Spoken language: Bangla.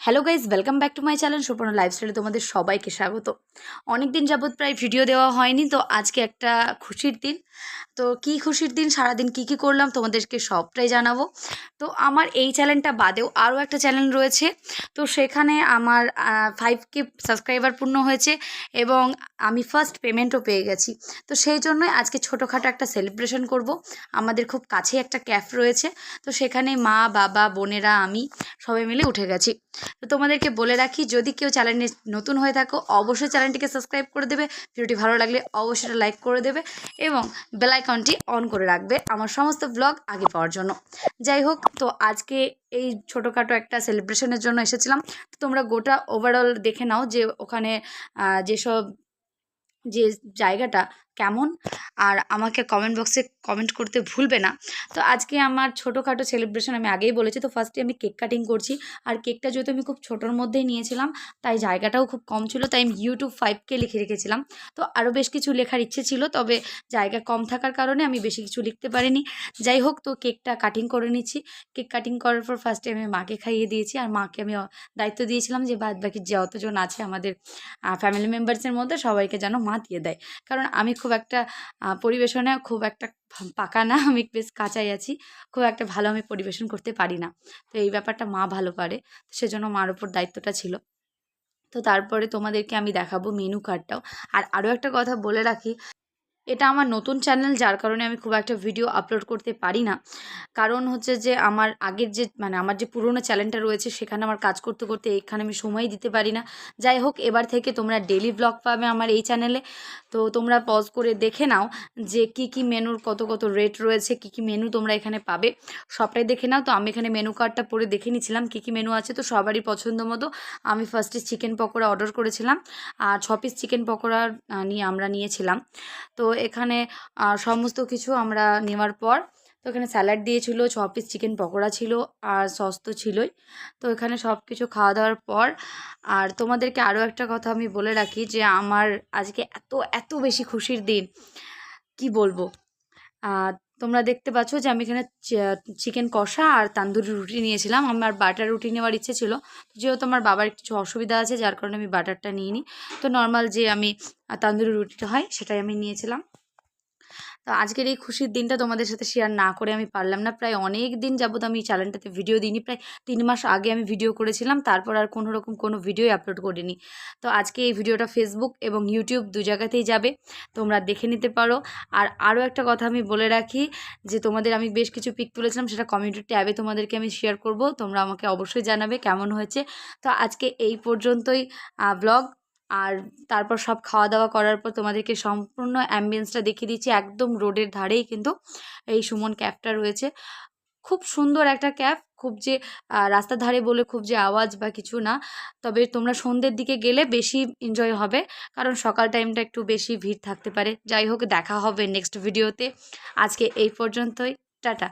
Hello guys, welcome back to my channel Suparna লাইফস্টাইলে তোমাদের সবাইকে স্বাগত। অনেক দিন যাবত প্রায় ভিডিও দেওয়া হয়নি, তো আজকে একটা খুশির দিন। তো কি খুশির দিন, সারাদিন কি করলাম তোমাদেরকে সবটাই জানাবো। তো আমার এই চ্যানেলটা বাদেও আরও একটা চ্যানেল রয়েছে, তো সেখানে আমার 5K সাবস্ক্রাইবার পূর্ণ হয়েছে এবং আমি ফার্স্ট পেমেন্টও পেয়ে গেছি। তো সেই জন্যই আজকে ছোটোখাটো একটা সেলিব্রেশন করব। আমাদের খুব কাছেই একটা ক্যাফ রয়েছে, তো সেখানে মা বাবা বোনেরা আমি সবাই মিলে উঠে গেছি। তো তোমাদেরকে বলে রাখি, যদি কেউ চ্যানেলে নতুন হয়ে থাকো অবশ্যই চ্যানেলটিকে সাবস্ক্রাইব করে দেবে, ভিডিওটি ভালো লাগলে অবশ্যই লাইক করে দেবে এবং বেল আইকনটি অন করে রাখবে আমার সমস্ত ব্লগ আগে পাওয়ার জন্য। যাই হোক, তো আজকে এই ছোটোখাটো একটা সেলিব্রেশনের জন্য এসেছিলাম। তো তোমরা গোটা ওভারঅল দেখে নাও যে ওখানে যেসব যে জায়গাটা কেমন, আর আমাকে কমেন্ট বক্সে কমেন্ট করতে ভুলবে না। তো আজকে আমার ছোটোখাটো সেলিব্রেশন আমি আগেই বলেছি। তো ফার্স্টে আমি কেক কাটিং করছি, আর কেকটা যেহেতু আমি খুব ছোটোর মধ্যেই নিয়েছিলাম তাই জায়গাটাও খুব কম ছিল, তাই আমি ইউটিউব 5K লিখে রেখেছিলাম। তো আরও বেশ কিছু লেখার ইচ্ছে ছিল, তবে জায়গা কম থাকার কারণে আমি বেশি কিছু লিখতে পারিনি। যাই হোক, তো কেকটা কাটিং করে নিচ্ছি। কেক কাটিং করার পর ফার্স্টে আমি মাকে খাইয়ে দিয়েছি, আর মাকে আমি দায়িত্ব দিয়েছিলাম যে বাদ বাকি যতজন আছে আমাদের ফ্যামিলি মেম্বার্সের মধ্যে সবাইকে যেন মা দিয়ে দেয়। কারণ আমি খুব একটা পরিবেশনে খুব একটা পাকা না, আমি বেশ কাঁচাই আছি, খুব একটা ভালো আমি পরিবেশন করতে পারি না। তো এই ব্যাপারটা মা ভালো পারে, তো সেজন্য মার ওপর দায়িত্বটা ছিল। তো তারপরে তোমাদেরকে আমি দেখাবো মেনু কার্ডটাও। আর আরও একটা কথা বলে রাখি, এটা আমার নতুন চ্যানেল, যার কারণে আমি খুব একটা ভিডিও আপলোড করতে পারি না। কারণ হচ্ছে যে আমার আগের যে আমার যে পুরনো চ্যানেলটা রয়েছে সেখানে আমার কাজ করতে করতে এখানে আমি সময় দিতে পারি না। যাই হোক, এবার থেকে তোমরা ডেলি ব্লগ পাবে আমার এই চ্যানেলে। তো তোমরা পজ করে দেখে নাও যে কি মেনুর কত রেট রয়েছে, কি মেনু তোমরা এখানে পাবে সবটাই দেখে নাও। তো আমি এখানে মেনু কার্ডটা পরে দেখে নিয়েছিলাম কি মেনু আছে। তো সবারই পছন্দ মতো আমি ফার্স্টে চিকেন পকোড়া অর্ডার করেছিলাম, আর 6 পিস চিকেন পকোড়া আমরা নিয়েছিলাম। তো এখানে সমস্ত কিছু আমরা নেওয়ার পর, তো এখানে স্যালাড দিয়েছিল, 6 পিস চিকেন পকোড়া ছিল, আর সস তো ছিলই। তো এখানে সব কিছু খাওয়া দাওয়ার পর, আর তোমাদেরকে আরও একটা কথা আমি বলে রাখি যে আমার আজকে এত বেশি খুশির দিন, কি বলবো। তোমরা দেখতে পাচ্ছ যে আমি এখানে চিকেন কষা আর তান্দুরি রুটি নিয়েছিলাম। আমার বাটার রুটি নেওয়ার ইচ্ছে ছিল, যেহেতু আমার বাবার কিছু অসুবিধা আছে যার কারণে আমি বাটারটা নিইনি। তো নর্মাল যে আমি তান্দুরি রুটিটা হয় সেটাই আমি নিয়েছিলাম। তো আজকের এই খুশির দিনটা তোমাদের সাথে শেয়ার না করে আমি পারলাম না। প্রায় অনেক দিন যাবত আমি চ্যানেলটাতে ভিডিও দিইনি, প্রায় 3 মাস আগে আমি ভিডিও করেছিলাম, তারপর আর কোনো রকম কোনো ভিডিওই আপলোড করিনি। তো আজকে এই ভিডিওটা ফেসবুক এবং ইউটিউব দু জায়গাতেই যাবে, তোমরা দেখে নিতে পারো। আর আরও একটা কথা আমি বলে রাখি যে তোমাদের আমি বেশ কিছু পিক তুলেছিলাম, সেটা কমিউনিটি ট্যাবে তোমাদেরকে আমি শেয়ার করব, তোমরা আমাকে অবশ্যই জানাবে কেমন হয়েছে। তো আজকে এই পর্যন্তই ব্লগ। আর তারপর সব খাওয়া দাওয়া করার পর তোমাদেরকে সম্পূর্ণ অ্যাম্বিয়েন্সটা দেখিয়ে দিচ্ছি। একদম রোডের ধারেই কিন্তু এই সুমন ক্যাফটা রয়েছে। খুব সুন্দর একটা ক্যাফ, খুব যে রাস্তার ধারে বলে খুব যে আওয়াজ বা কিছু না। তবে তোমরা সন্ধ্যের দিকে গেলে বেশি এনজয় হবে, কারণ সকাল টাইমটা একটু বেশি ভিড় থাকতে পারে। যাই হোক, দেখা হবে নেক্সট ভিডিওতে। আজকে এই পর্যন্তই, টাটা।